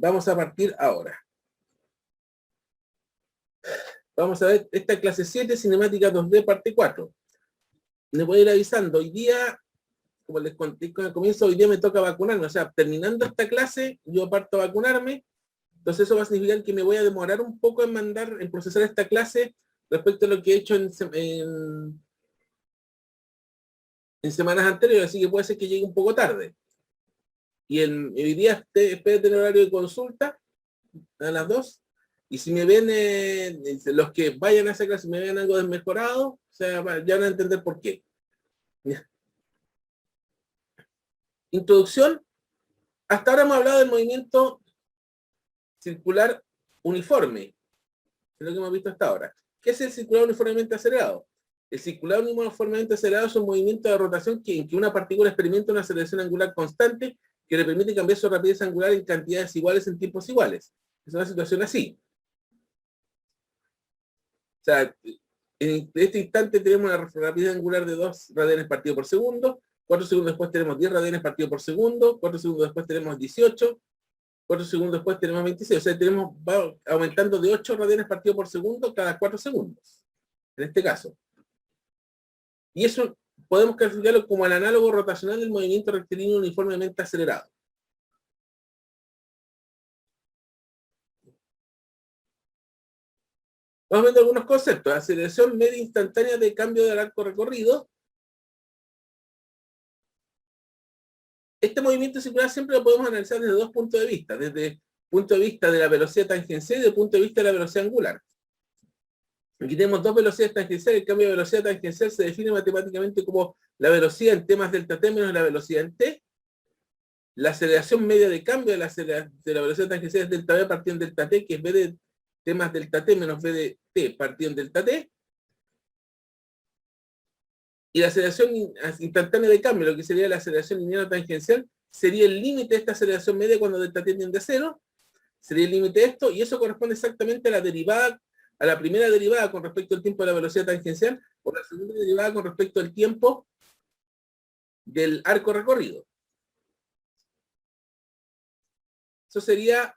Vamos a partir ahora. Vamos a ver esta clase 7, cinemática 2D, parte 4. Les voy a ir avisando. Hoy día, como les conté al comienzo, hoy día me toca vacunarme. O sea, terminando esta clase, yo parto a vacunarme. Entonces eso va a significar que me voy a demorar un poco en procesar esta clase respecto a lo que he hecho en semanas anteriores. Así que puede ser que llegue un poco tarde. Y hoy día espero tener horario de consulta a las 2. Y si me ven, los que vayan a esa clase, me ven algo desmejorado, o sea, ya van a entender por qué. Introducción. Hasta ahora hemos hablado del movimiento circular uniforme. Es lo que hemos visto hasta ahora. ¿Qué es el circular uniformemente acelerado? El circular uniformemente acelerado es un movimiento de rotación en que una partícula experimenta una aceleración angular constante que le permite cambiar su rapidez angular en cantidades iguales en tiempos iguales. Es una situación así. O sea, en este instante tenemos una rapidez angular de 2 radianes partido por segundo, 4 segundos después tenemos 10 radianes partido por segundo, 4 segundos después tenemos 18, 4 segundos después tenemos 26, o sea, va aumentando de 8 radianes partido por segundo cada 4 segundos, en este caso. Y eso podemos clasificarlo como el análogo rotacional del movimiento rectilíneo uniformemente acelerado. Vamos viendo algunos conceptos. Aceleración media instantánea de cambio del arco recorrido. Este movimiento circular siempre lo podemos analizar desde dos puntos de vista. Desde el punto de vista de la velocidad tangencial y desde el punto de vista de la velocidad angular. Aquí tenemos dos velocidades tangenciales. El cambio de velocidad tangencial se define matemáticamente como la velocidad en t más delta t menos la velocidad en t. La aceleración media de cambio de la velocidad tangencial es delta v partido en delta t, que es v de t más delta t menos v de t partido en delta t. Y la aceleración instantánea de cambio, lo que sería la aceleración lineal tangencial, sería el límite de esta aceleración media cuando delta t tiende a 0. Sería el límite de esto, y eso corresponde exactamente a la derivada, a la primera derivada con respecto al tiempo de la velocidad tangencial, o la segunda derivada con respecto al tiempo del arco recorrido. Eso sería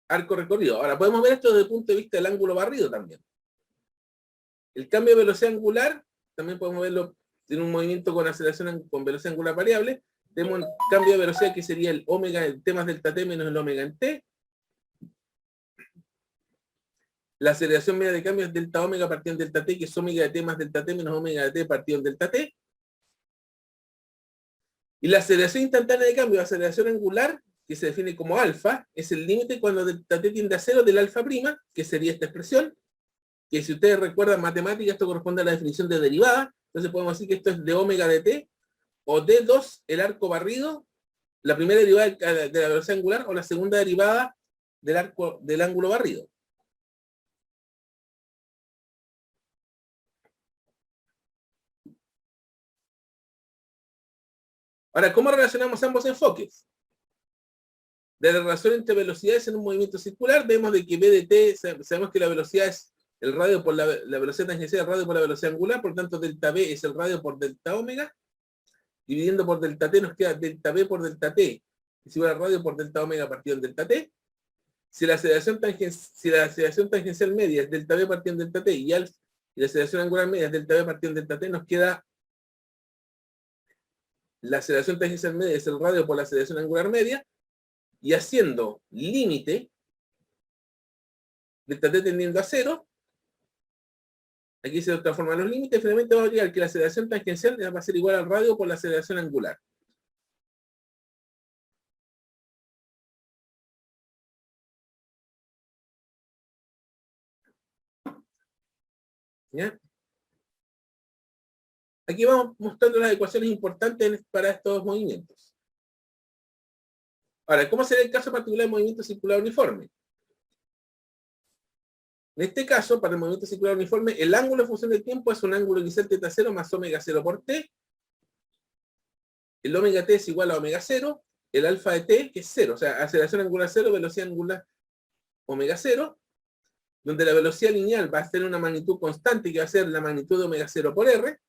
arco recorrido. Ahora, podemos ver esto desde el punto de vista del ángulo barrido también. El cambio de velocidad angular, también podemos verlo en un movimiento con aceleración con velocidad angular variable. Tenemos un cambio de velocidad que sería el omega en t más delta t menos el omega en t. La aceleración media de cambio es delta omega partido en delta t, que es omega de t más delta t menos omega de t partido en delta t. Y la aceleración instantánea de cambio, la aceleración angular, que se define como alfa, es el límite cuando delta t tiende a 0 del alfa prima, que sería esta expresión, que si ustedes recuerdan matemáticas, esto corresponde a la definición de derivada. Entonces podemos decir que esto es de omega de t, o d2, el arco barrido, la primera derivada de la velocidad angular, o la segunda derivada del ángulo barrido. Ahora, ¿cómo relacionamos ambos enfoques? De la relación entre velocidades en un movimiento circular, vemos de que v de t, sabemos que la velocidad es el radio por la velocidad tangencial, el radio por la velocidad angular, por tanto delta v es el radio por delta omega, dividiendo por delta t nos queda delta v por delta t, es igual al radio por delta omega partido en delta t. Si la aceleración tangencial media es delta v partido en delta t y la aceleración angular media es delta v partido en delta t, nos queda la aceleración tangencial media es el radio por la aceleración angular media, y haciendo límite, delta t tendiendo a 0, aquí se transforman los límites, finalmente vamos a llegar que la aceleración tangencial va a ser igual al radio por la aceleración angular. ¿Ya? Aquí vamos mostrando las ecuaciones importantes para estos movimientos. Ahora, ¿cómo será el caso particular del movimiento circular uniforme? En este caso, para el movimiento circular uniforme, el ángulo en función del tiempo es un ángulo inicial θ0 más omega 0 por t. El omega t es igual a omega 0. El alfa de t, que es 0, o sea, aceleración angular 0, velocidad angular omega 0, donde la velocidad lineal va a tener una magnitud constante que va a ser la magnitud de omega 0 por r.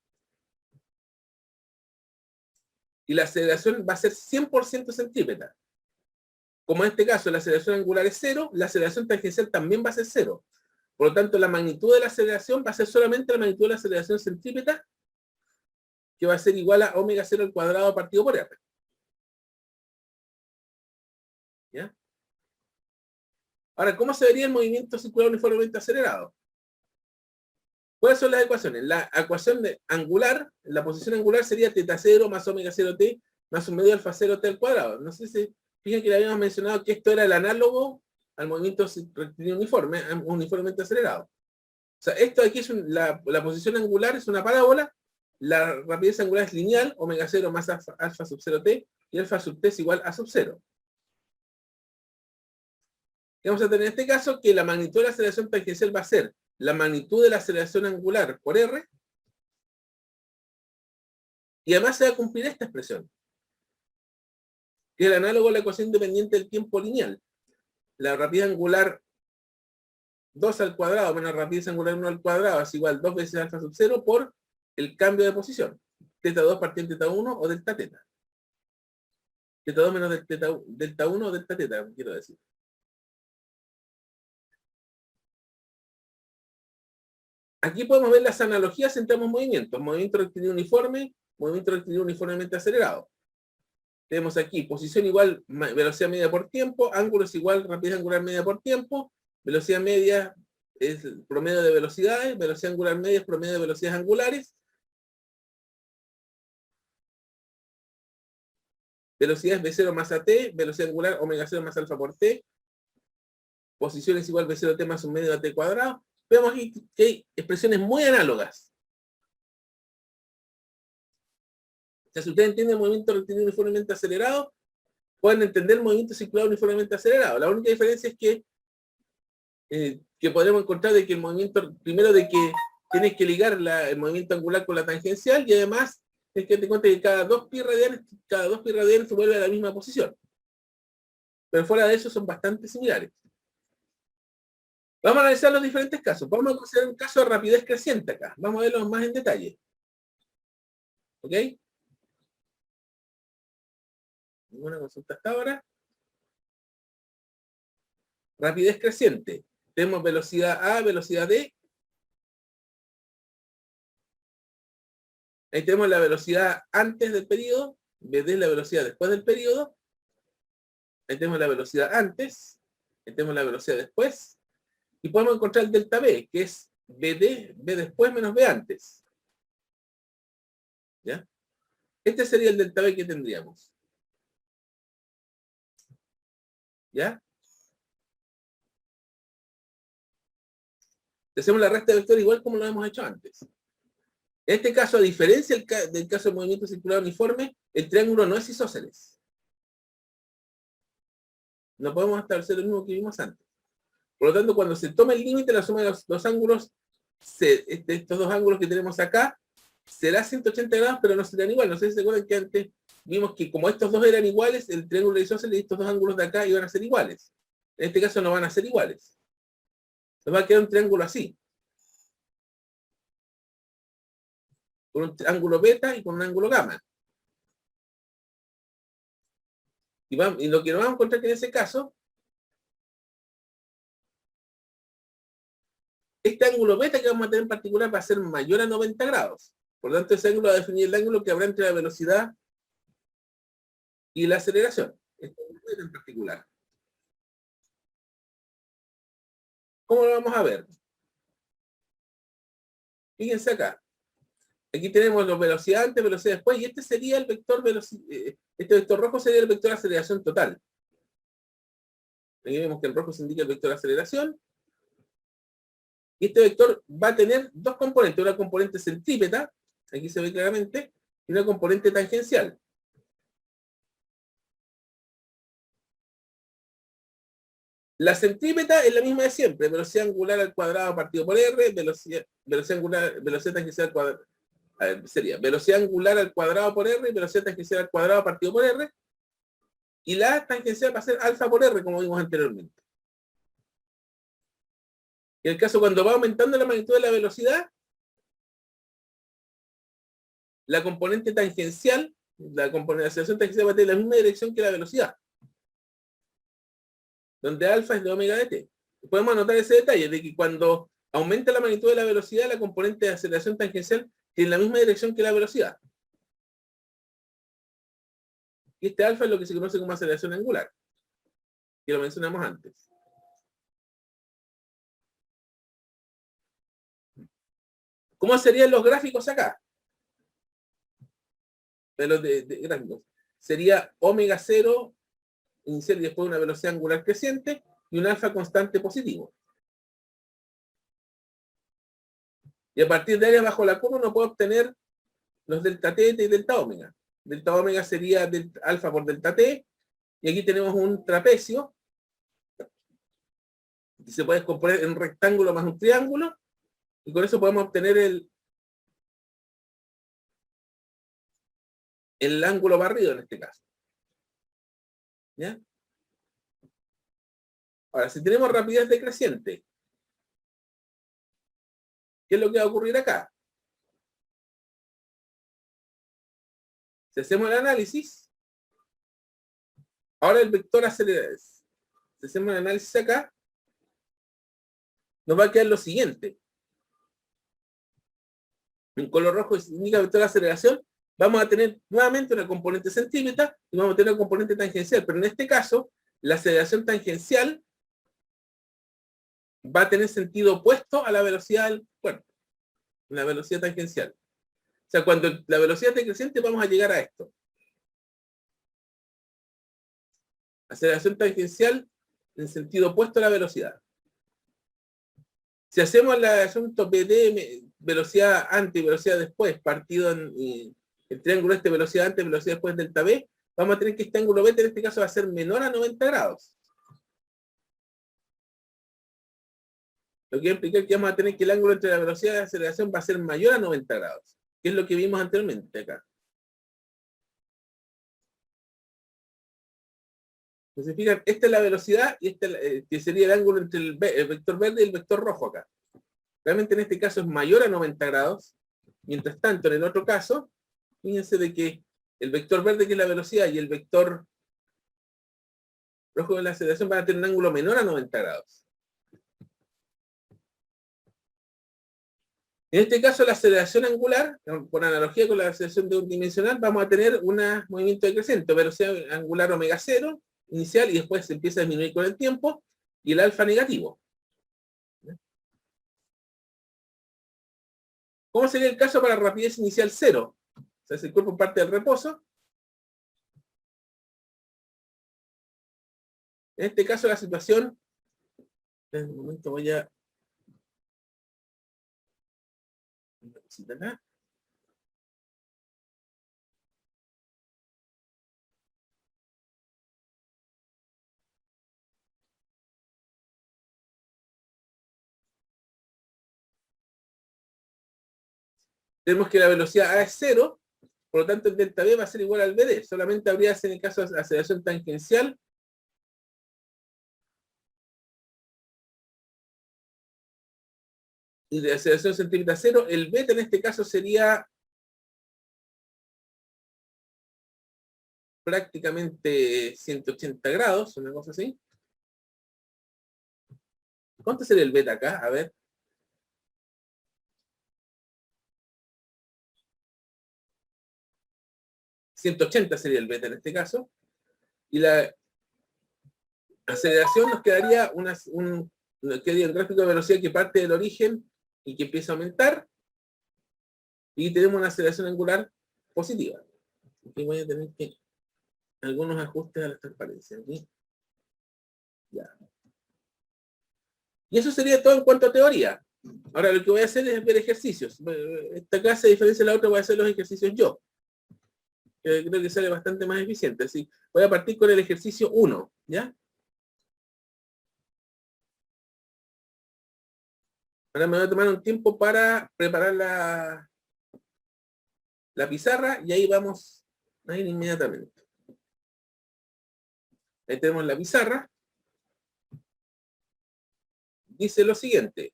y la aceleración va a ser 100% centrípeta. Como en este caso la aceleración angular es 0, la aceleración tangencial también va a ser 0. Por lo tanto, la magnitud de la aceleración va a ser solamente la magnitud de la aceleración centrípeta, que va a ser igual a omega 0 al cuadrado partido por r. ¿Ya? Ahora, ¿cómo se vería el movimiento circular uniformemente acelerado? ¿Cuáles son las ecuaciones? La ecuación angular, la posición angular sería θ 0 más omega 0t más un medio alfa 0t al cuadrado. No sé si fíjense que le habíamos mencionado que esto era el análogo al movimiento rectilíneo uniforme, uniformemente acelerado. O sea, esto aquí es la posición angular es una parábola, la rapidez angular es lineal, omega 0 más alfa sub 0t, y alfa sub t es igual a sub 0. Y vamos a tener en este caso que la magnitud de la aceleración tangencial va a ser la magnitud de la aceleración angular por r, y además se va a cumplir esta expresión, que es el análogo a la ecuación independiente del tiempo lineal. La rapidez angular 2 al cuadrado menos rapidez angular 1 al cuadrado es igual 2 veces alfa sub 0 por el cambio de posición. Teta 2 partido en teta 1 o delta teta. Teta 2 menos delta 1 o delta teta, quiero decir. Aquí podemos ver las analogías entre ambos movimientos. Movimiento rectilíneo uniforme, movimiento rectilíneo uniformemente acelerado. Tenemos aquí posición igual velocidad media por tiempo, ángulo es igual rapidez angular media por tiempo, velocidad media es el promedio de velocidades, velocidad angular media es promedio de velocidades angulares, velocidad es v0 más at, velocidad angular omega 0 más alfa por t, posición es igual v0t más un medio de t cuadrado. Vemos aquí que hay expresiones muy análogas. O sea, si ustedes entienden el movimiento rectilíneo uniformemente acelerado, pueden entender el movimiento circular uniformemente acelerado. La única diferencia es que podremos encontrar de que el movimiento, primero de que tienes que ligar el movimiento angular con la tangencial, y además es que te cuenta que cada 2 pi radianes se vuelve a la misma posición. Pero fuera de eso son bastante similares. Vamos a analizar los diferentes casos. Vamos a considerar un caso de rapidez creciente acá. Vamos a verlo más en detalle. ¿Ok? Ninguna consulta hasta ahora. Rapidez creciente. Tenemos velocidad A, velocidad D. Ahí tenemos la velocidad antes del periodo. BD es la velocidad después del periodo. Ahí tenemos la velocidad antes. Ahí tenemos la velocidad después. Y podemos encontrar el delta B, que es BD, B después menos B antes. ¿Ya? Este sería el delta B que tendríamos. ¿Ya? Hacemos la resta de vectores igual como lo hemos hecho antes. En este caso, a diferencia del caso del movimiento circular uniforme, el triángulo no es isósceles. No podemos establecer lo mismo que vimos antes. Por lo tanto, cuando se toma el límite, la suma de los ángulos, estos dos ángulos que tenemos acá, será 180 grados, pero no serán igual. No sé si se acuerdan que antes vimos que como estos dos eran iguales, el triángulo isósceles y estos dos ángulos de acá iban a ser iguales. En este caso no van a ser iguales. Nos va a quedar un triángulo así. Con un ángulo beta y con un ángulo gamma. Y lo que nos vamos a encontrar que en ese caso, este ángulo beta que vamos a tener en particular va a ser mayor a 90 grados. Por lo tanto, ese ángulo va a definir el ángulo que habrá entre la velocidad y la aceleración. Este ángulo beta en particular. ¿Cómo lo vamos a ver? Fíjense acá. Aquí tenemos la velocidad antes, velocidad después, y este sería el vector este vector rojo sería el vector de aceleración total. Aquí vemos que el rojo se indica el vector de aceleración. Y este vector va a tener dos componentes, una componente centrípeta, aquí se ve claramente, y una componente tangencial. La centrípeta es la misma de siempre, velocidad angular al cuadrado partido por r, velocidad tangencial al cuadrado. A ver, sería velocidad angular al cuadrado por r y velocidad tangencial al cuadrado partido por r. Y la tangencial va a ser alfa por r, como vimos anteriormente. En el caso cuando va aumentando la magnitud de la velocidad, la componente tangencial La aceleración tangencial va a tener la misma dirección que la velocidad, donde alfa es de omega de t. Podemos anotar ese detalle de que cuando aumenta la magnitud de la velocidad, la componente de aceleración tangencial tiene la misma dirección que la velocidad. Y este alfa es lo que se conoce como aceleración angular, que lo mencionamos antes. ¿Cómo serían los gráficos acá? De los gráficos. Sería omega 0 inicial y después una velocidad angular creciente y un alfa constante positivo. Y a partir de área bajo la curva uno puede obtener los delta t y delta omega. Delta omega sería alfa por delta t, y aquí tenemos un trapecio que se puede descomponer en un rectángulo más un triángulo, y con eso podemos obtener el ángulo barrido en este caso. ¿Ya? Ahora, si tenemos rapidez decreciente, ¿qué es lo que va a ocurrir acá? Si hacemos el análisis, ahora el vector acelera. Si hacemos el análisis acá, nos va a quedar lo siguiente. En color rojo indica vector de aceleración. Vamos a tener nuevamente una componente centímetra y vamos a tener una componente tangencial. Pero en este caso, la aceleración tangencial va a tener sentido opuesto a la velocidad del cuerpo. La velocidad tangencial. O sea, cuando la velocidad es decreciente, vamos a llegar a esto. Aceleración tangencial en sentido opuesto a la velocidad. Si hacemos el asunto BD, velocidad antes y velocidad después, partido en el triángulo este, velocidad antes, velocidad después, delta B, vamos a tener que este ángulo beta en este caso va a ser menor a 90 grados. Lo que va a implicar que vamos a tener que el ángulo entre la velocidad de aceleración va a ser mayor a 90 grados, que es lo que vimos anteriormente acá. Entonces, fijan, esta es la velocidad y este que sería el ángulo entre el vector verde y el vector rojo acá. Realmente en este caso es mayor a 90 grados. Mientras tanto, en el otro caso, fíjense de que el vector verde, que es la velocidad, y el vector rojo de la aceleración van a tener un ángulo menor a 90 grados. En este caso, la aceleración angular, por analogía con la aceleración unidimensional, vamos a tener un movimiento decreciente, velocidad angular omega 0, inicial, y después se empieza a disminuir con el tiempo, y el alfa negativo. ¿Cómo sería el caso para rapidez inicial 0? O sea, si el cuerpo parte del reposo. En este caso la situación, en un momento voy a... acá. Tenemos que la velocidad A es 0, por lo tanto el delta B va a ser igual al BD. Solamente habría en el caso de aceleración tangencial y de aceleración centímetra 0, el beta en este caso sería prácticamente 180 grados, una cosa así. ¿Cuánto sería el beta acá? A ver. ...180 sería el beta en este caso. Y la aceleración nos quedaría un gráfico de velocidad que parte del origen y que empieza a aumentar. Y tenemos una aceleración angular positiva. Aquí voy a tener que algunos ajustes a la transparencia. ¿Sí? Ya. Y eso sería todo en cuanto a teoría. Ahora lo que voy a hacer es ver ejercicios. Esta clase, a diferencia de la otra, voy a hacer los ejercicios yo. Creo que sale bastante más eficiente. Así, voy a partir con el ejercicio 1. ¿Ya? Ahora me voy a tomar un tiempo para preparar la pizarra y ahí vamos a ir inmediatamente. Ahí tenemos la pizarra. Dice lo siguiente.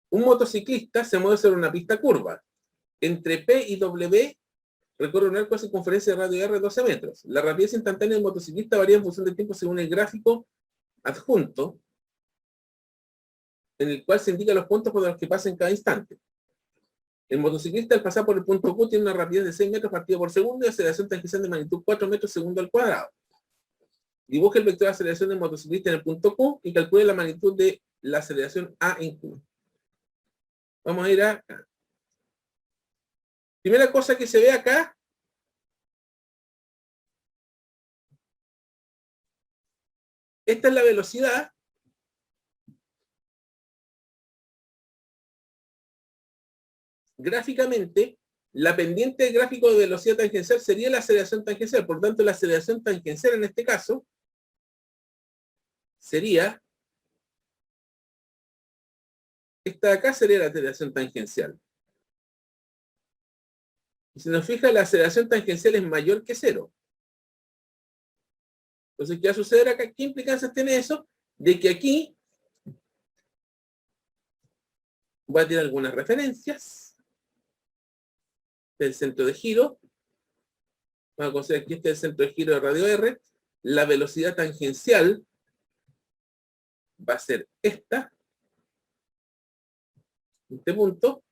Un motociclista se mueve sobre una pista curva. Entre P y W recorre un arco de circunferencia de radio R de 12 metros. La rapidez instantánea del motociclista varía en función del tiempo según el gráfico adjunto, en el cual se indican los puntos por los que pasa en cada instante. El motociclista al pasar por el punto Q tiene una rapidez de 6 metros partido por segundo y aceleración tangencial de magnitud 4 metros segundo al cuadrado. Dibuje el vector de aceleración del motociclista en el punto Q y calcule la magnitud de la aceleración A en Q. Vamos a ir acá. Primera cosa que se ve acá, esta es la velocidad gráficamente. La pendiente del gráfico de velocidad tangencial sería la aceleración tangencial. Por tanto, la aceleración tangencial en este caso sería, esta de acá sería la aceleración tangencial. Y si nos fija, la aceleración tangencial es mayor que cero. Entonces, ¿qué va a suceder acá? ¿Qué implicancias tiene eso? De que aquí voy a tirar algunas referencias del centro de giro. Vamos a considerar que este es el centro de giro de radio R. La velocidad tangencial va a ser esta, este punto.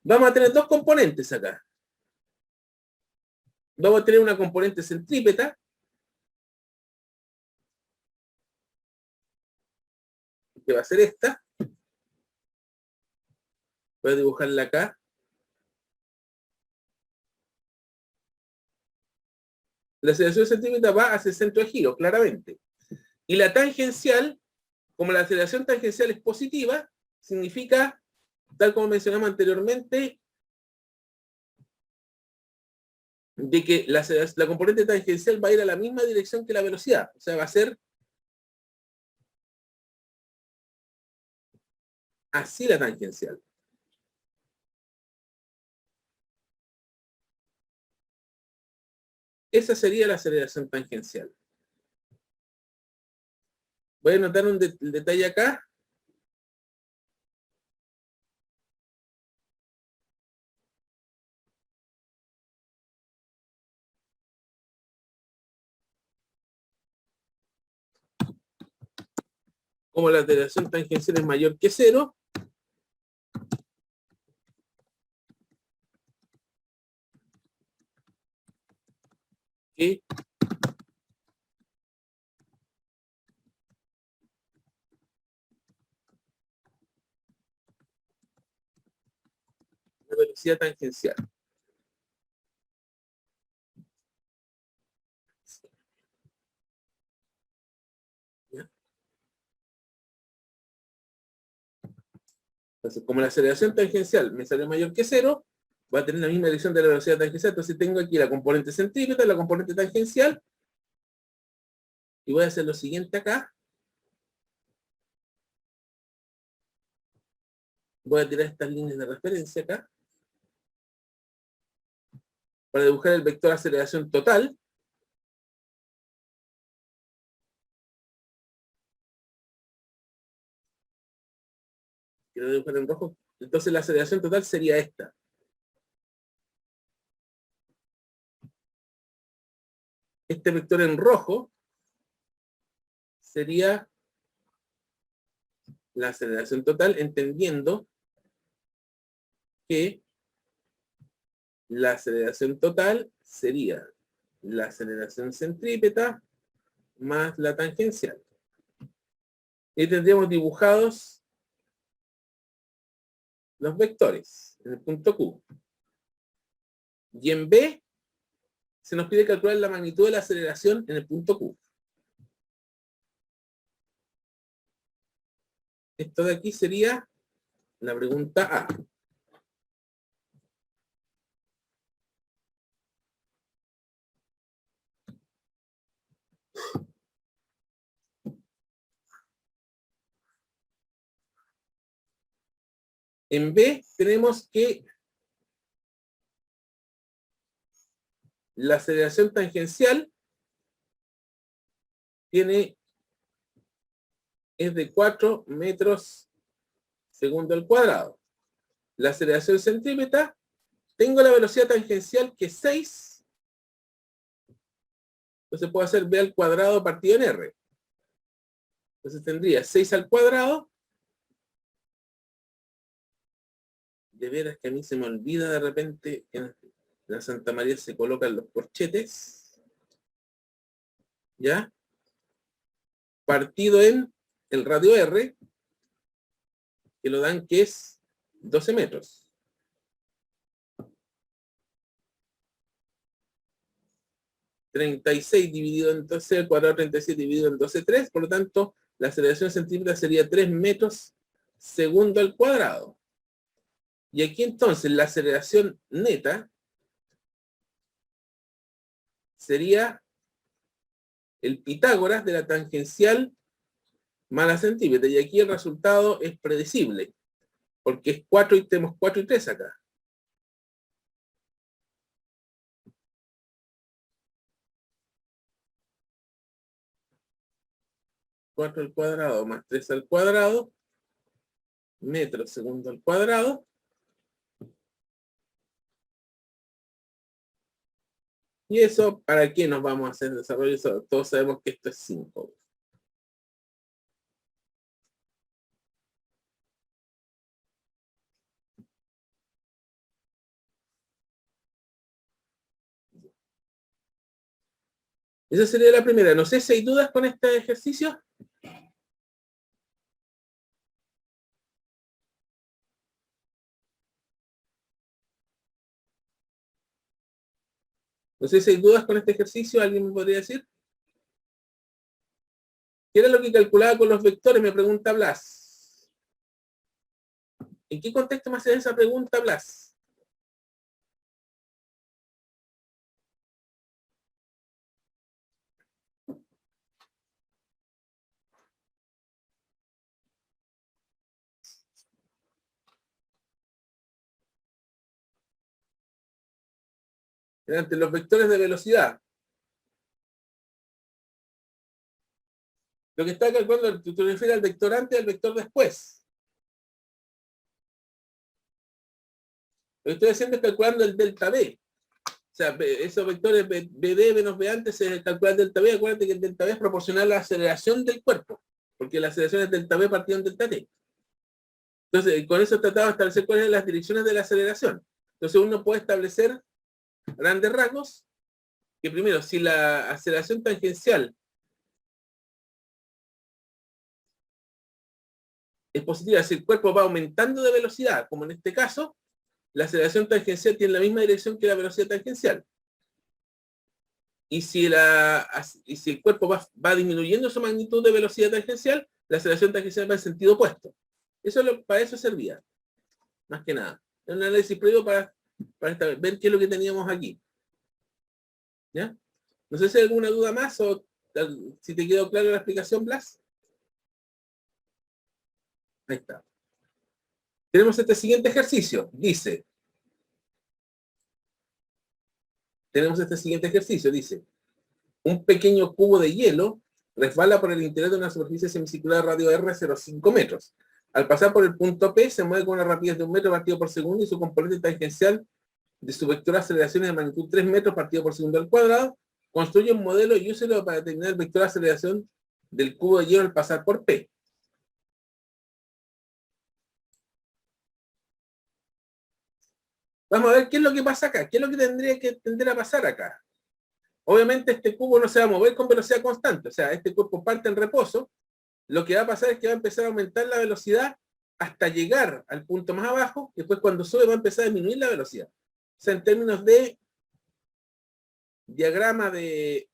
Vamos a tener dos componentes acá. Vamos a tener una componente centrípeta, que va a ser esta. Voy a dibujarla acá. La aceleración centrípeta va hacia el centro de giro, claramente. Y la tangencial, como la aceleración tangencial es positiva, significa, tal como mencionamos anteriormente, de que la componente tangencial va a ir a la misma dirección que la velocidad. O sea, va a ser así la tangencial. Esa sería la aceleración tangencial. Voy a anotar un detalle acá. Como la aceleración tangencial es mayor que cero, que la velocidad tangencial. ¿Ya? Entonces, como la aceleración tangencial me sale mayor que cero, va a tener la misma dirección de la velocidad tangencial. Entonces tengo aquí la componente centrípeta, la componente tangencial, y voy a hacer lo siguiente acá. Voy a tirar estas líneas de referencia acá, para dibujar el vector de aceleración total. Quiero dibujar en rojo. Entonces la aceleración total sería esta. Este vector en rojo sería la aceleración total, entendiendo que la aceleración total sería la aceleración centrípeta más la tangencial. Y tendríamos dibujados los vectores en el punto Q. Y en B se nos pide calcular la magnitud de la aceleración en el punto Q. Esto de aquí sería la pregunta A. En B tenemos que la aceleración tangencial tiene es de 4 metros segundo al cuadrado. La aceleración centrípeta, tengo la velocidad tangencial que es 6, entonces puedo hacer b al cuadrado partido en r. Entonces tendría 6 al cuadrado. De veras que a mí se me olvida de repente que en la Santa María se colocan los corchetes. ¿Ya? Partido en el radio r, que lo dan que es 12 metros. 36 dividido en 12 al cuadrado, 36 dividido en 12, 3. Por lo tanto, la aceleración centrípeta sería 3 metros segundo al cuadrado. Y aquí entonces la aceleración neta sería el Pitágoras de la tangencial más la centípeta. Y aquí el resultado es predecible, porque es 4 y tenemos 4 y 3 acá. 4 al cuadrado más 3 al cuadrado, metros segundo al cuadrado. Y eso, ¿para qué nos vamos a hacer desarrollo? Eso, todos sabemos que esto es 5. Esa sería la primera. No sé si hay dudas con este ejercicio. No sé si hay dudas con este ejercicio. ¿Alguien me podría decir? ¿Qué era lo que calculaba con los vectores? Me pregunta Blas. ¿En qué contexto me hace esa pregunta, Blas? Ante los vectores de velocidad. Lo que está calculando, tú te refieres al vector antes y al vector después. Lo que estoy haciendo es calculando el delta B. O sea, esos vectores BD menos B antes se calcula el delta B. Acuérdate que el delta B es proporcional a la aceleración del cuerpo, porque la aceleración es delta B partido en delta T. Entonces, con eso trataba de establecer cuáles son las direcciones de la aceleración. Entonces, uno puede establecer grandes rasgos, que primero, si la aceleración tangencial es positiva, si el cuerpo va aumentando de velocidad, como en este caso, la aceleración tangencial tiene la misma dirección que la velocidad tangencial. Y si el cuerpo va disminuyendo su magnitud de velocidad tangencial, la aceleración tangencial va en sentido opuesto. Para eso servía, más que nada. Es un análisis previo para ver qué es lo que teníamos aquí. ¿Ya? No sé si hay alguna duda más o si te quedó clara la explicación, Blas. Ahí está. Tenemos este siguiente ejercicio. Dice, un pequeño cubo de hielo resbala por el interior de una superficie semicircular radio R 0,5 metros. Al pasar por el punto P, se mueve con una rapidez de 1 metro partido por segundo y su componente tangencial de su vector de aceleración es de magnitud 3 metros partido por segundo al cuadrado. Construye un modelo y úselo para determinar el vector de aceleración del cubo de hielo al pasar por P. Vamos a ver qué es lo que pasa acá, qué es lo que tendría que tender a pasar acá. Obviamente este cubo no se va a mover con velocidad constante, o sea, este cuerpo parte en reposo. Lo que va a pasar es que va a empezar a aumentar la velocidad hasta llegar al punto más abajo, y después cuando sube va a empezar a disminuir la velocidad. O sea, en términos de diagrama de...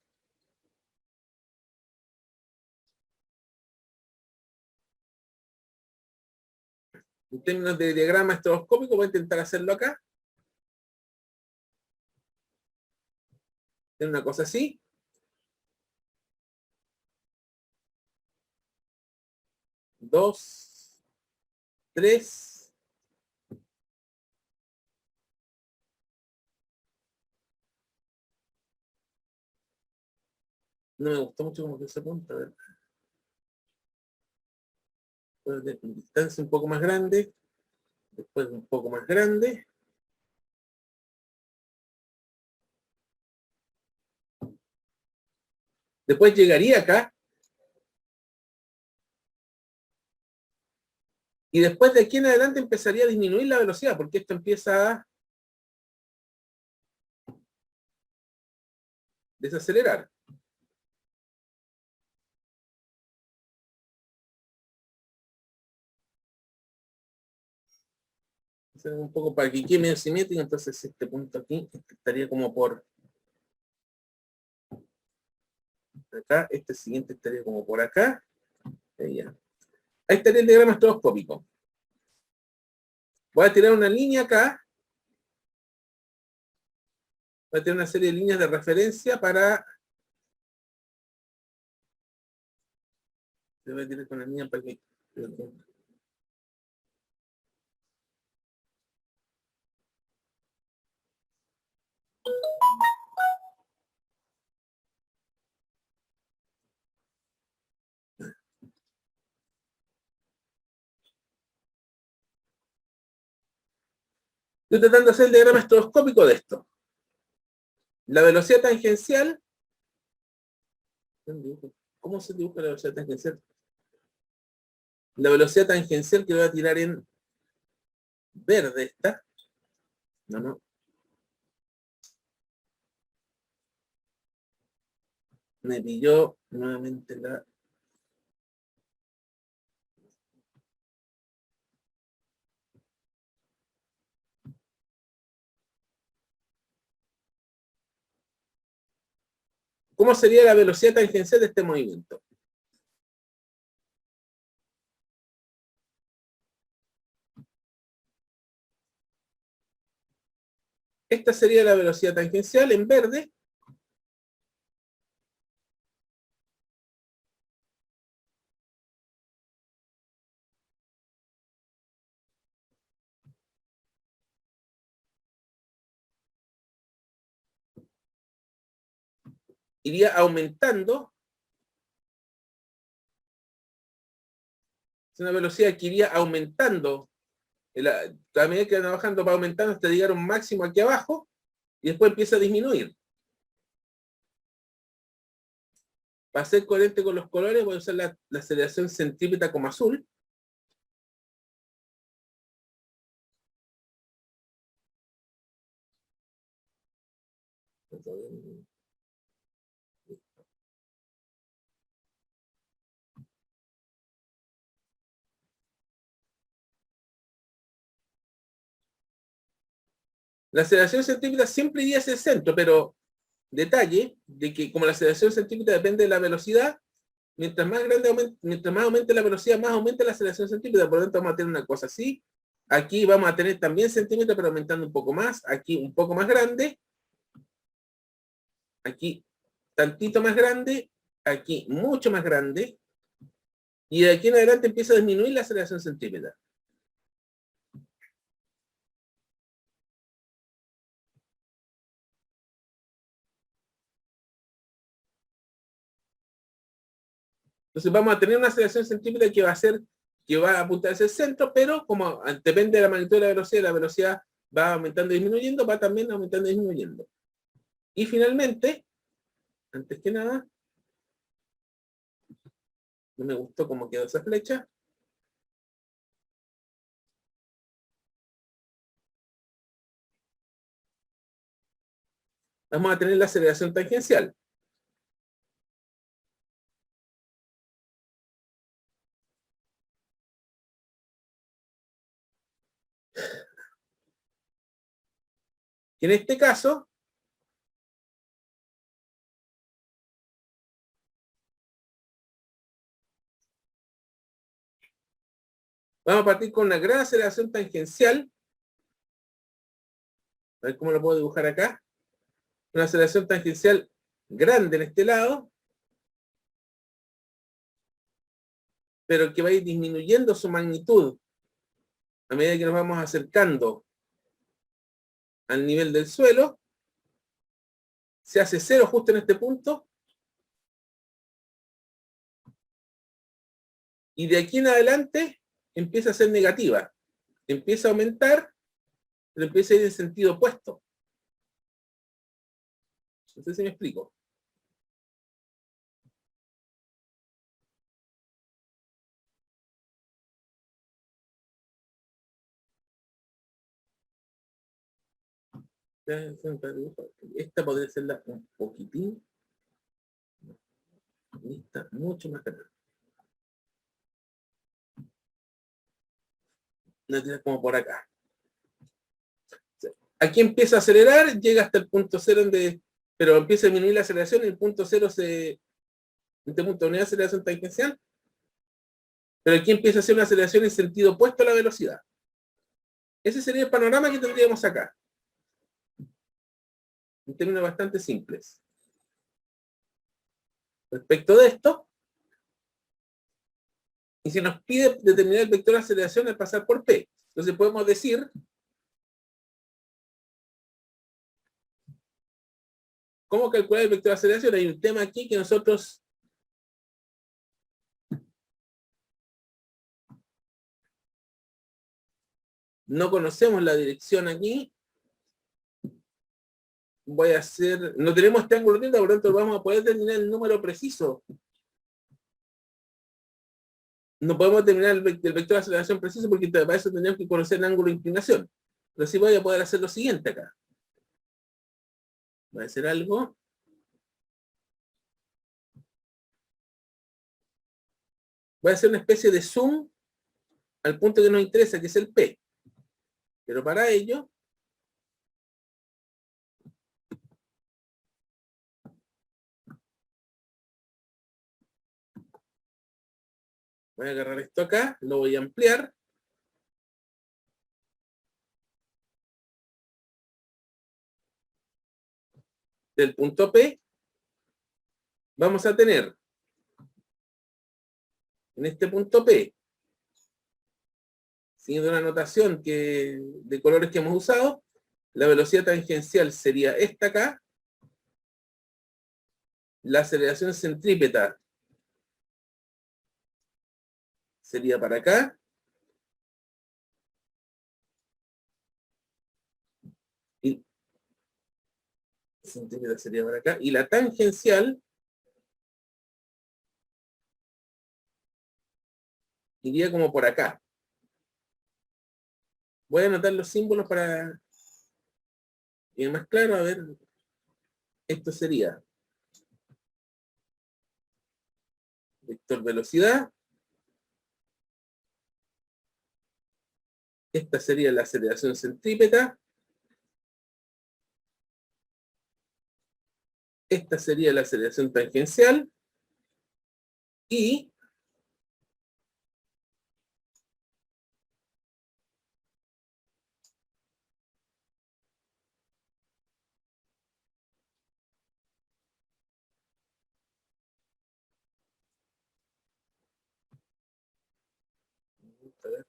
En términos de diagrama estroboscópico, voy a intentar hacerlo acá. Es una cosa así. Dos, tres. No me gustó mucho como que ese punto. A ver. de distancia un poco más grande, después un poco más grande. Después llegaría acá. Y después de aquí en adelante empezaría a disminuir la velocidad, porque esto empieza a desacelerar. Un poco para que quede medio simétrico, entonces este punto aquí estaría como por acá, este siguiente estaría como por acá. Ahí estaría el diagrama estroboscópico. Voy a tirar una línea acá. Voy a tirar una serie de líneas de referencia para... Voy a tirar con la línea para que... Estoy tratando de hacer el diagrama estroboscópico de esto. La velocidad tangencial... ¿Cómo se dibuja la velocidad tangencial? La velocidad tangencial que voy a tirar en verde esta. No. Me pilló nuevamente la... ¿Cómo sería la velocidad tangencial de este movimiento? Esta sería la velocidad tangencial en verde. Iría aumentando. Es una velocidad que iría aumentando. A medida que van bajando, va aumentando hasta llegar a un máximo aquí abajo. Y después empieza a disminuir. Para ser coherente con los colores, voy a usar la aceleración centrípeta como azul. La aceleración centrípeta siempre iría hacia el centro, pero detalle de que como la aceleración centrípeta depende de la velocidad, mientras más grande mientras más aumente la velocidad, más aumenta la aceleración centrípeta. Por lo tanto, vamos a tener una cosa así. Aquí vamos a tener también centímetros, pero aumentando un poco más. Aquí un poco más grande. Aquí tantito más grande. Aquí mucho más grande. Y de aquí en adelante empieza a disminuir la aceleración centrípeta. Entonces vamos a tener una aceleración centrípeta que va a apuntar hacia el centro, pero como depende de la magnitud de la velocidad va aumentando y disminuyendo, va también aumentando y disminuyendo. Y finalmente, antes que nada, no me gustó cómo quedó esa flecha. Vamos a tener la aceleración tangencial. En este caso, vamos a partir con una gran aceleración tangencial. A ver cómo lo puedo dibujar acá. Una aceleración tangencial grande en este lado, pero que va a ir disminuyendo su magnitud a medida que nos vamos acercando al nivel del suelo. Se hace cero justo en este punto. Y de aquí en adelante empieza a ser negativa. Empieza a aumentar, pero empieza a ir en sentido opuesto. No sé si me explico. Esta podría ser un poquitín. Esta mucho más grande. La tiras como por acá. Aquí empieza a acelerar, llega hasta el punto cero, pero empieza a disminuir la aceleración y el punto cero este punto no es aceleración tangencial, pero aquí empieza a hacer una aceleración en sentido opuesto a la velocidad. Ese sería el panorama que tendríamos acá. En términos bastante simples. Respecto de esto, y si nos pide determinar el vector de aceleración al pasar por P, entonces podemos decir cómo calcular el vector de aceleración. Hay un tema aquí que nosotros no conocemos la dirección aquí. Voy a hacer, no tenemos este ángulo recto, por lo tanto vamos a poder determinar el número preciso. No podemos determinar el vector de aceleración preciso porque para eso tendríamos que conocer el ángulo de inclinación. Pero sí voy a poder hacer lo siguiente acá. Voy a hacer algo. Voy a hacer una especie de zoom al punto que nos interesa, que es el P. Pero para ello, voy a agarrar esto acá, lo voy a ampliar. Del punto P, vamos a tener en este punto P, siguiendo una notación de colores que hemos usado, la velocidad tangencial sería esta acá, la aceleración centrípeta sería para acá, y centrípeta sería para acá, y la tangencial iría como por acá. Voy a anotar los símbolos para ir más claro. A ver, esto sería vector velocidad. Esta sería la aceleración centrípeta. Esta sería la aceleración tangencial. Y a ver,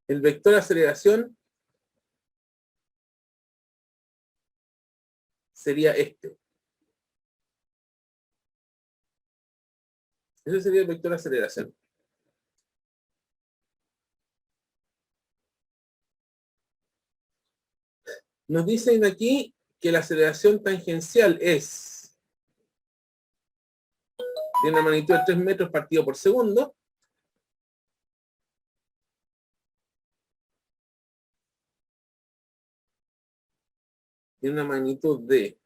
el vector de aceleración sería este. Ese sería el vector de aceleración. Nos dicen aquí que la aceleración tangencial es de una magnitud de 3 metros partido por segundo. De una magnitud de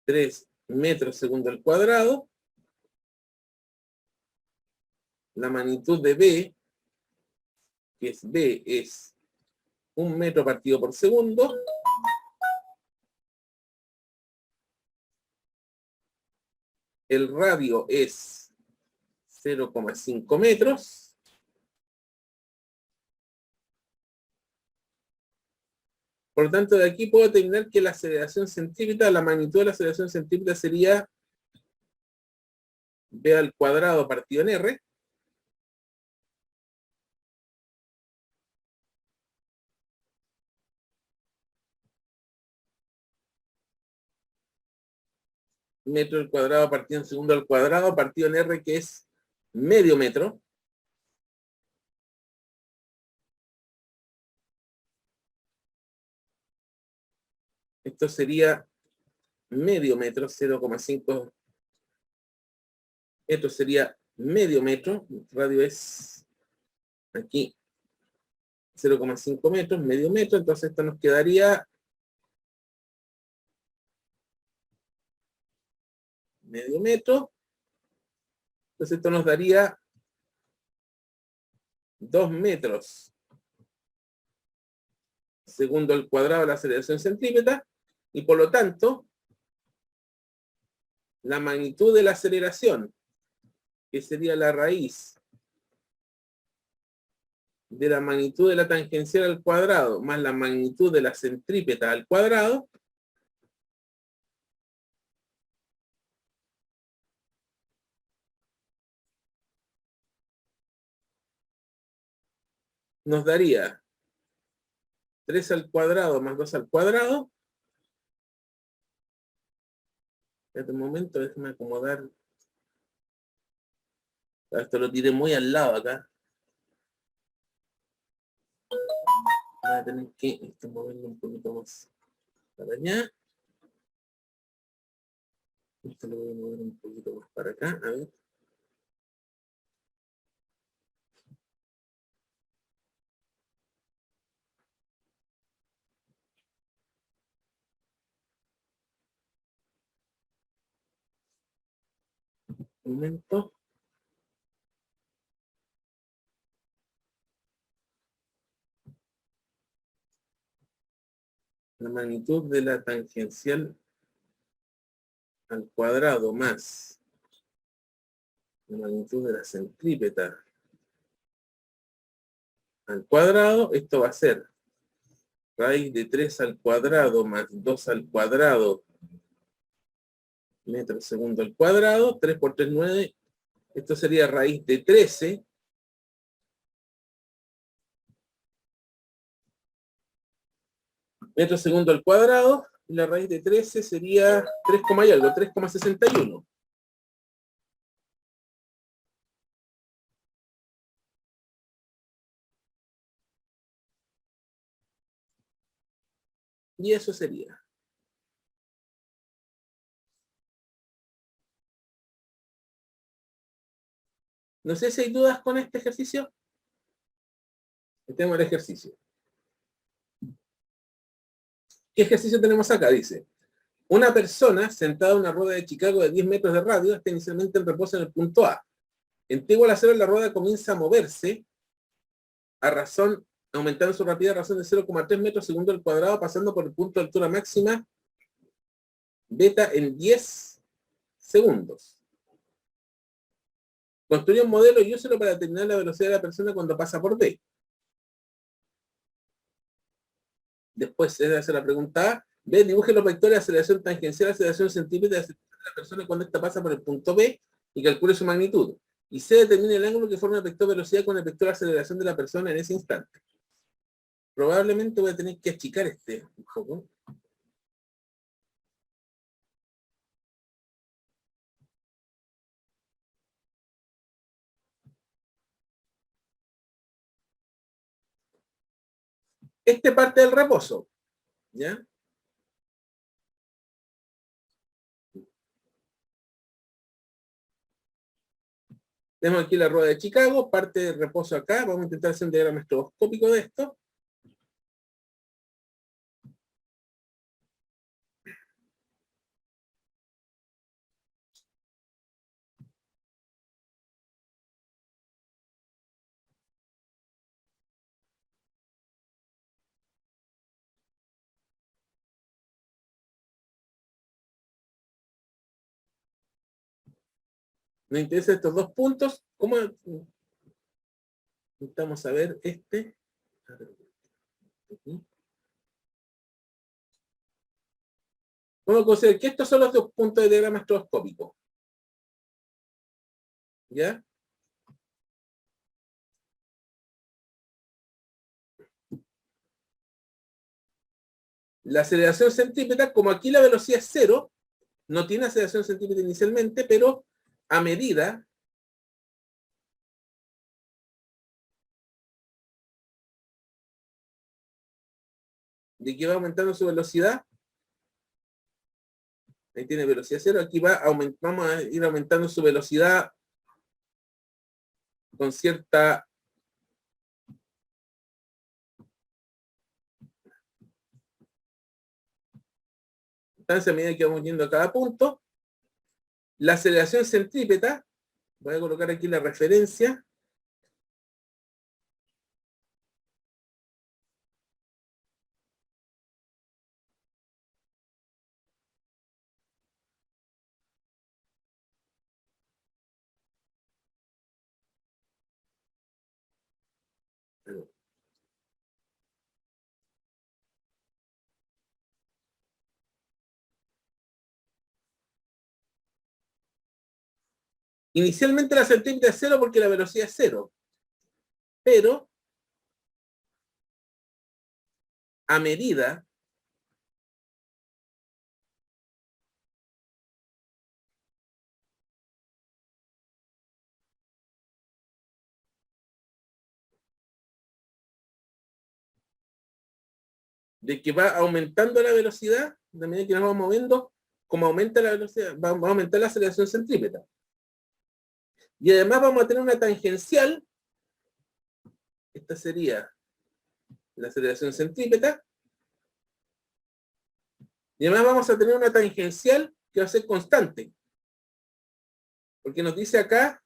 3 metros segundo al cuadrado. La magnitud de B, que es B, es 1 metro partido por segundo. El radio es 0,5 metros. Por lo tanto, de aquí puedo determinar que la aceleración centrípeta, la magnitud de la aceleración centrípeta sería B al cuadrado partido en R. metro al cuadrado partido en segundo al cuadrado, partido en R, que es medio metro. Esto sería medio metro, 0,5 metros sería medio metro. El radio es aquí 0,5 metros, medio metro. Entonces esto nos quedaría medio metro. Entonces esto nos daría 2 metros segundo al cuadrado de la aceleración centrípeta, y por lo tanto, la magnitud de la aceleración, que sería la raíz de la magnitud de la tangencial al cuadrado, más la magnitud de la centrípeta al cuadrado, nos daría 3 al cuadrado más 2 al cuadrado. Espérate un momento, déjame acomodar. Esto lo tiré muy al lado acá. Voy a tener que moverlo un poquito más para allá. Esto lo voy a mover un poquito más para acá. A ver. Un momento. La magnitud de la tangencial al cuadrado más la magnitud de la centrípeta al cuadrado, esto va a ser raíz de 3 al cuadrado más 2 al cuadrado metro segundo al cuadrado, 3 por 3, 9. Esto sería raíz de 13 metro segundo al cuadrado, y la raíz de 13 sería 3, y algo, 3,61. Y eso sería. No sé si hay dudas con este ejercicio. Tenemos el ejercicio. ¿Qué ejercicio tenemos acá? Dice, una persona sentada en una rueda de Chicago de 10 metros de radio está inicialmente en reposo en el punto A. En T igual a 0 la rueda comienza a moverse a razón, aumentando su rapidez a razón de 0,3 metros segundo al cuadrado, pasando por el punto de altura máxima beta en 10 segundos. Construye un modelo y úselo para determinar la velocidad de la persona cuando pasa por D. Después se hace la pregunta A. B, dibuje los vectores de aceleración tangencial, aceleración centrípeta de la persona cuando ésta pasa por el punto B y calcule su magnitud. Y C, determine el ángulo que forma el vector velocidad con el vector aceleración de la persona en ese instante. Probablemente voy a tener que achicar este un poco. Este parte del reposo, ¿ya? Tenemos aquí la rueda de Chicago, parte del reposo acá. Vamos a intentar hacer un diagrama estroboscópico de esto. Nos interesan estos dos puntos. ¿Cómo intentamos saber este? Vamos a considerar que estos son los dos puntos de diagrama estroboscópico. ¿Ya? La aceleración centrípeta, como aquí la velocidad es 0, no tiene aceleración centrípeta inicialmente, pero a medida de que va aumentando su velocidad, ahí tiene velocidad cero, aquí vamos a ir aumentando su velocidad con cierta distancia a medida que vamos yendo a cada punto. La aceleración centrípeta, voy a colocar aquí la referencia, inicialmente la centrípeta es cero porque la velocidad es cero, pero a medida de que va aumentando la velocidad, de medida que nos vamos moviendo, como aumenta la velocidad, va a aumentar la aceleración centrípeta. Y además vamos a tener una tangencial, esta sería la aceleración centrípeta, y además vamos a tener una tangencial que va a ser constante, porque nos dice acá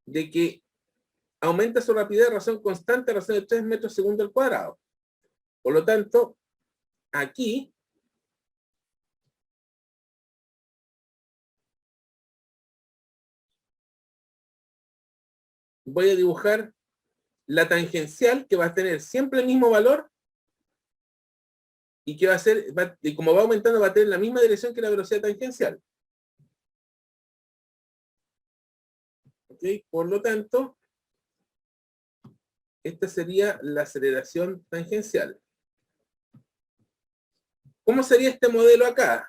de que aumenta su rapidez de razón constante a razón de 3 metros segundo al cuadrado. Por lo tanto, aquí voy a dibujar la tangencial, que va a tener siempre el mismo valor, y que va a ser, y como va aumentando, va a tener la misma dirección que la velocidad tangencial. ¿Okay? Por lo tanto, esta sería la aceleración tangencial. ¿Cómo sería este modelo acá?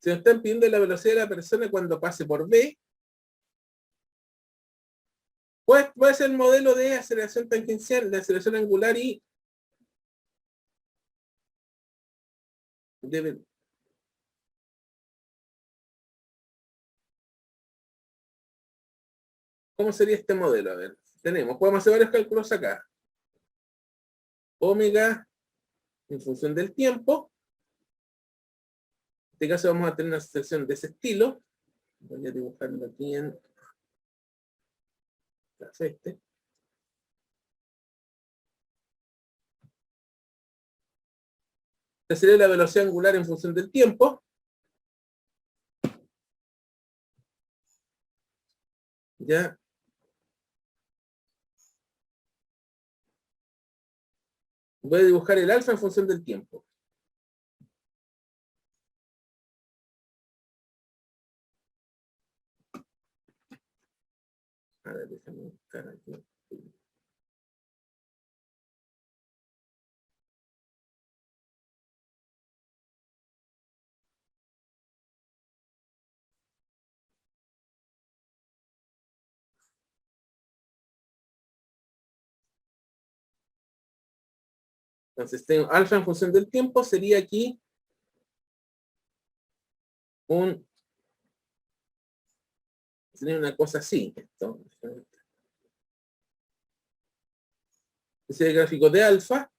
Se nos están pidiendo la velocidad de la persona cuando pase por B. Puede ser el modelo de aceleración tangencial, de aceleración angular y de, ¿cómo sería este modelo? A ver, podemos hacer varios cálculos acá. Omega en función del tiempo. En este caso vamos a tener una sección de ese estilo. Voy a dibujarlo aquí en este. Esta sería la velocidad angular en función del tiempo. Ya. Voy a dibujar el alfa en función del tiempo. A ver, déjame buscar aquí. Entonces, tengo alfa en función del tiempo, sería aquí sería una cosa así. Esto es el gráfico de alfa.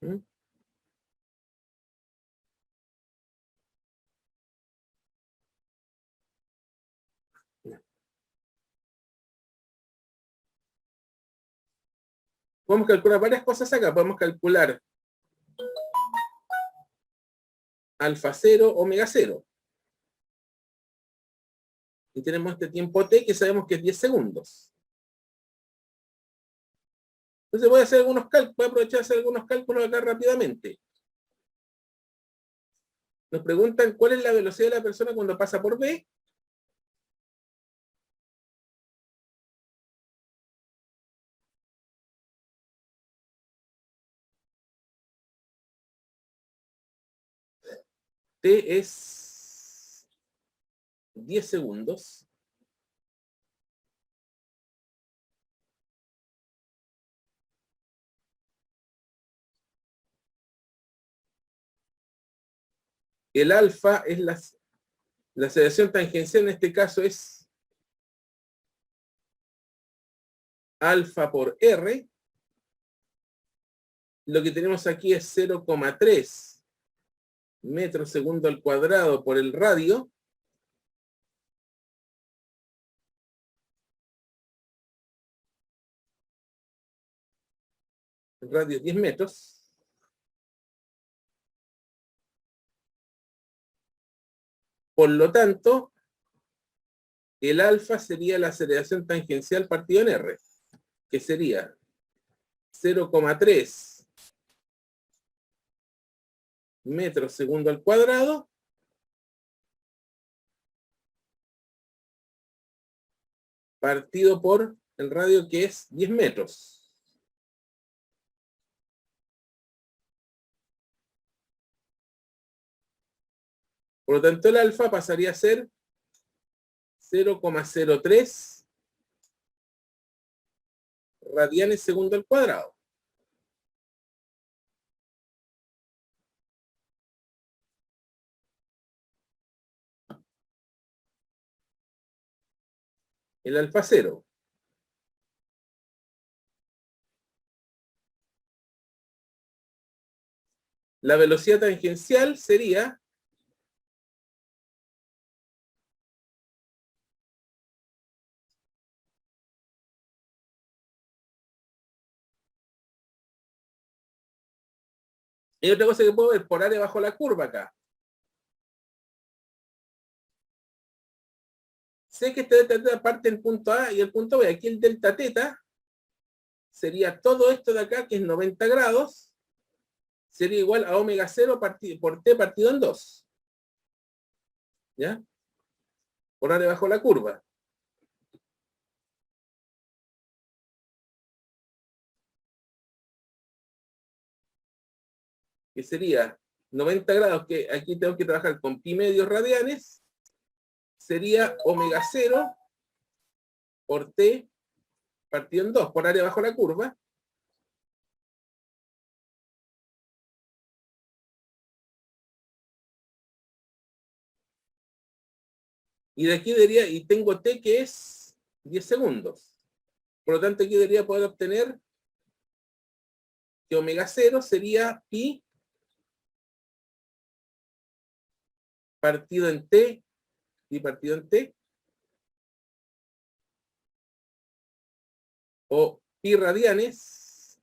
¿Mm? Podemos calcular varias cosas acá. Podemos calcular alfa 0, omega 0. Y tenemos este tiempo t que sabemos que es 10 segundos. Entonces voy a hacer algunos cálculos, voy a aprovechar de hacer algunos cálculos acá rápidamente. Nos preguntan cuál es la velocidad de la persona cuando pasa por B. T es 10 segundos. El alfa es la aceleración tangencial, en este caso es alfa por R. Lo que tenemos aquí es 0,3 metros segundo al cuadrado por el radio. El radio 10 metros. Por lo tanto, el alfa sería la aceleración tangencial partido en R, que sería 0,3 metros segundo al cuadrado partido por el radio, que es 10 metros. Por lo tanto, el alfa pasaría a ser 0,03 radianes segundo al cuadrado. El alfa cero. La velocidad tangencial sería y otra cosa que puedo ver por área bajo la curva acá. Sé que este delta teta parte del punto A y el punto B. Aquí el delta teta sería todo esto de acá, que es 90 grados, sería igual a omega 0 por T partido en 2. ¿Ya? Por área bajo la curva. Que sería 90 grados, que aquí tengo que trabajar con pi medios radianes, sería omega 0 por T partido en 2, por área bajo la curva. Y de aquí diría, y tengo T que es 10 segundos. Por lo tanto, aquí debería poder obtener que omega 0 sería pi partido en T, pi partido en T, o pi radianes,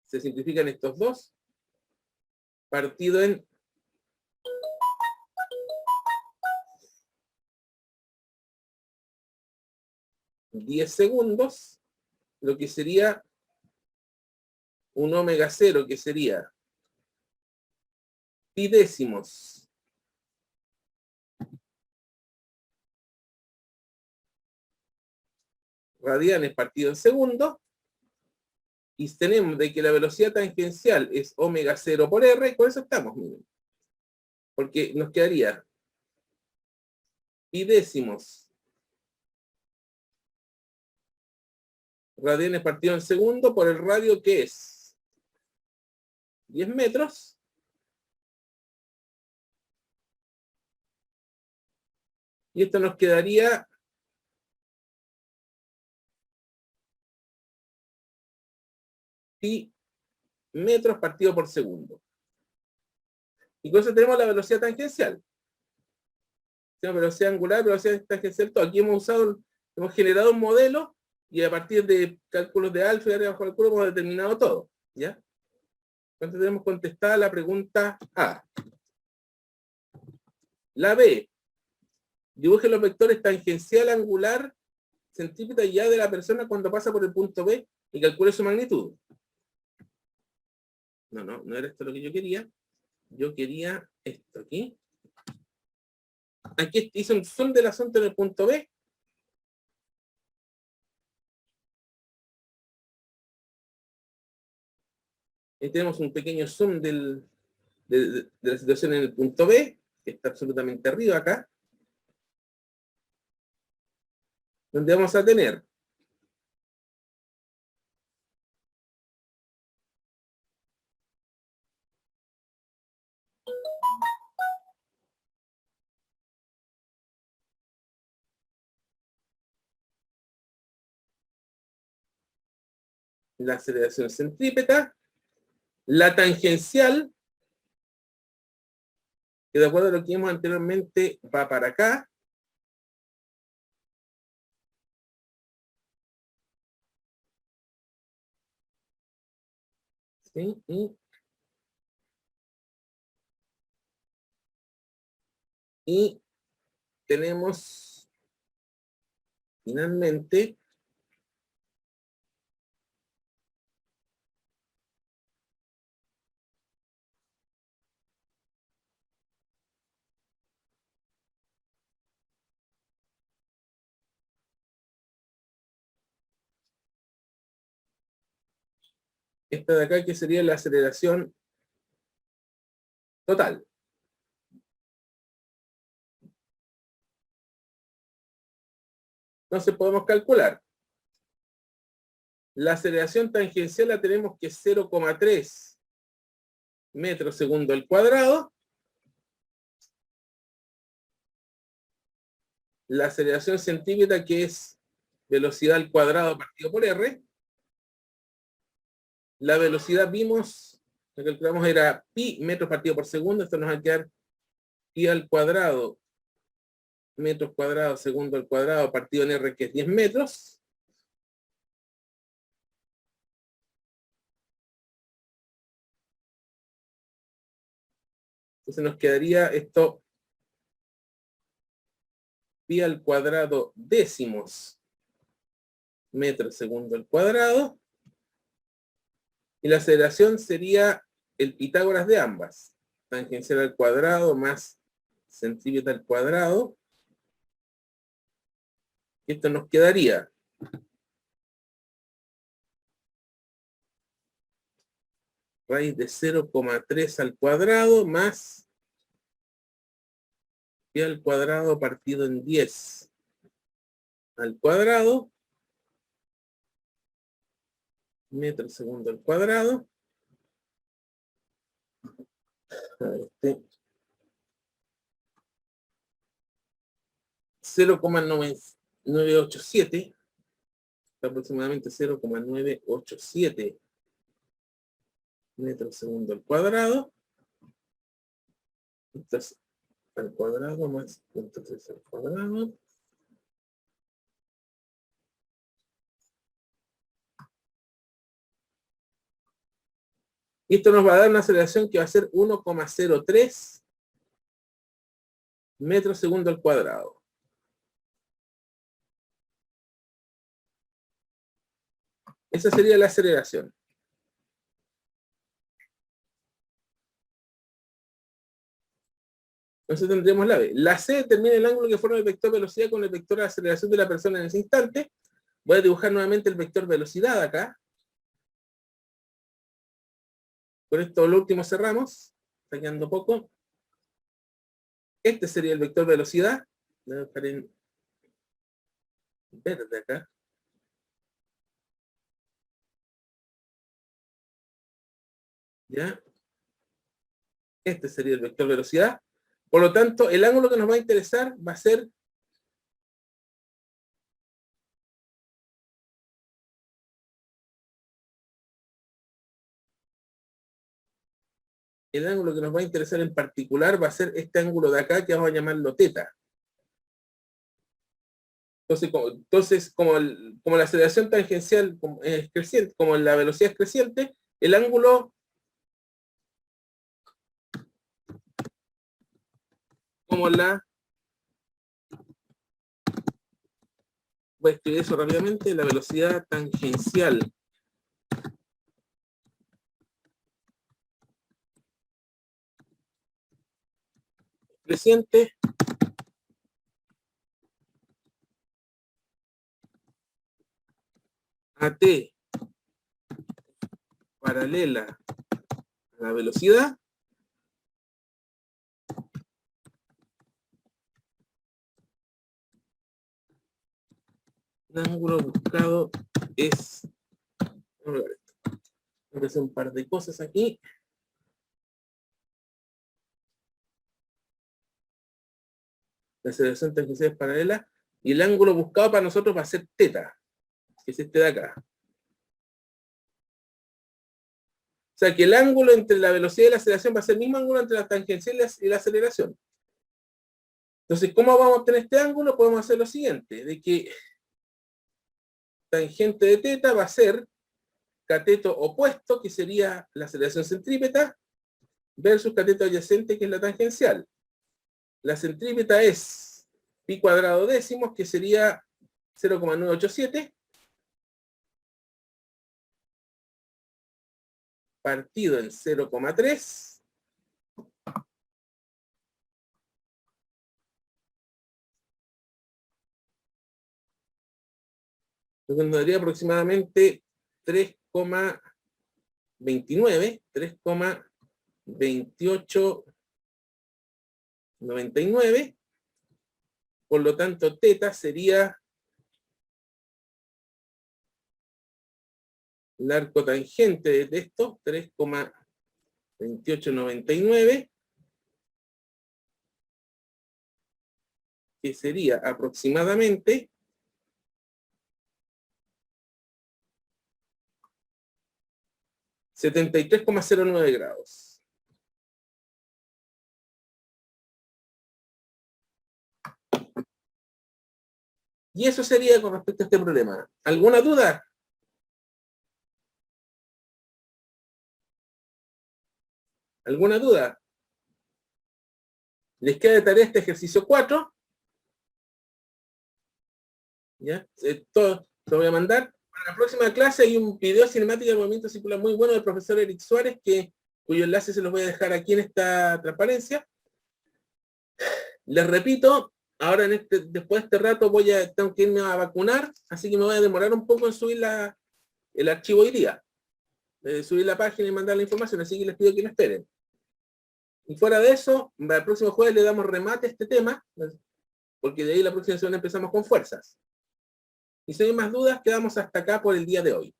se simplifican estos dos, partido en 10 segundos, lo que sería un omega 0, que sería pi décimos radianes partido en segundo, y tenemos de que la velocidad tangencial es omega 0 por R, y con eso estamos, miren. Porque nos quedaría pi décimos radianes partido en segundo por el radio, que es 10 metros, y esto nos quedaría pi metros partido por segundo. Y con eso tenemos la velocidad tangencial. Tenemos velocidad angular, velocidad tangencial, todo. Aquí hemos generado un modelo, y a partir de cálculos de alfa y área bajo el curva hemos determinado todo. ¿Ya? Entonces tenemos contestada la pregunta A. La B. Dibuje los vectores tangencial, angular, centrípeta y A de la persona cuando pasa por el punto B y calcule su magnitud. No era esto lo que yo quería. Yo quería esto aquí. Aquí hice un zoom del asunto en el punto B. Y tenemos un pequeño zoom del de la situación en el punto B, que está absolutamente arriba acá, donde vamos a tener la aceleración centrípeta, la tangencial, que de acuerdo a lo que vimos anteriormente va para acá, ¿sí? Y tenemos finalmente esta de acá, que sería la aceleración total. Entonces podemos calcular. La aceleración tangencial la tenemos que es 0,3 metros segundo al cuadrado. La aceleración centípeta, que es velocidad al cuadrado partido por R. La velocidad vimos, la calculamos era pi metros partido por segundo. Esto nos va a quedar pi al cuadrado, metros cuadrados segundo al cuadrado partido en R, que es 10 metros. Entonces nos quedaría esto pi al cuadrado décimos metros segundo al cuadrado. Y la aceleración sería el Pitágoras de ambas. Tangencial al cuadrado más centípeta al cuadrado. Esto nos quedaría raíz de 0,3 al cuadrado más pi al cuadrado partido en 10 al cuadrado, metros segundo al cuadrado. Este, 0,987, aproximadamente 0,987 metros segundo al cuadrado. Entonces, al cuadrado más 0,3 al cuadrado. Y esto nos va a dar una aceleración que va a ser 1,03 metros segundo al cuadrado. Esa sería la aceleración. Entonces tendríamos la B. La C determina el ángulo que forma el vector velocidad con el vector de aceleración de la persona en ese instante. Voy a dibujar nuevamente el vector velocidad acá. Con esto lo último cerramos. Está quedando poco. Este sería el vector velocidad. Voy a dejar en verde acá. ¿Ya? Este sería el vector velocidad. Por lo tanto, el ángulo que nos va a interesar va a ser el ángulo que nos va a interesar en particular va a ser este ángulo de acá, que vamos a llamarlo teta. Entonces como la aceleración tangencial es creciente, como la velocidad es creciente, el ángulo como la... Voy a escribir eso rápidamente, la velocidad tangencial creciente a t paralela a la velocidad El ángulo buscado es... Voy a hacer un par de cosas aquí. La aceleración tangencial es paralela. Y el ángulo buscado para nosotros va a ser teta, que es este de acá. O sea que el ángulo entre la velocidad y la aceleración va a ser el mismo ángulo entre la tangencial y la aceleración. Entonces, ¿cómo vamos a obtener este ángulo? Podemos hacer lo siguiente, de que tangente de teta va a ser cateto opuesto, que sería la aceleración centrípeta, versus cateto adyacente, que es la tangencial. La centrípeta es pi cuadrado décimos, que sería 0,987, partido en 0,3, lo que nos daría aproximadamente 3,29, 3,2899. Por lo tanto, teta sería el arco tangente de esto, 3,2899, que sería aproximadamente 73,09 grados. Y eso sería con respecto a este problema. ¿Alguna duda? ¿Alguna duda? ¿Les queda de tarea este ejercicio 4? ¿Ya? Todo lo voy a mandar. Para la próxima clase hay un video cinemático de movimiento circular muy bueno del profesor Eric Suárez, cuyo enlace se los voy a dejar aquí en esta transparencia. Les repito, ahora después de este rato tengo que irme a vacunar, así que me voy a demorar un poco en subir el archivo hoy día. Subir la página y mandar la información, así que les pido que lo esperen. Y fuera de eso, el próximo jueves le damos remate a este tema, porque de ahí la próxima semana empezamos con fuerzas. Y si hay más dudas, quedamos hasta acá por el día de hoy.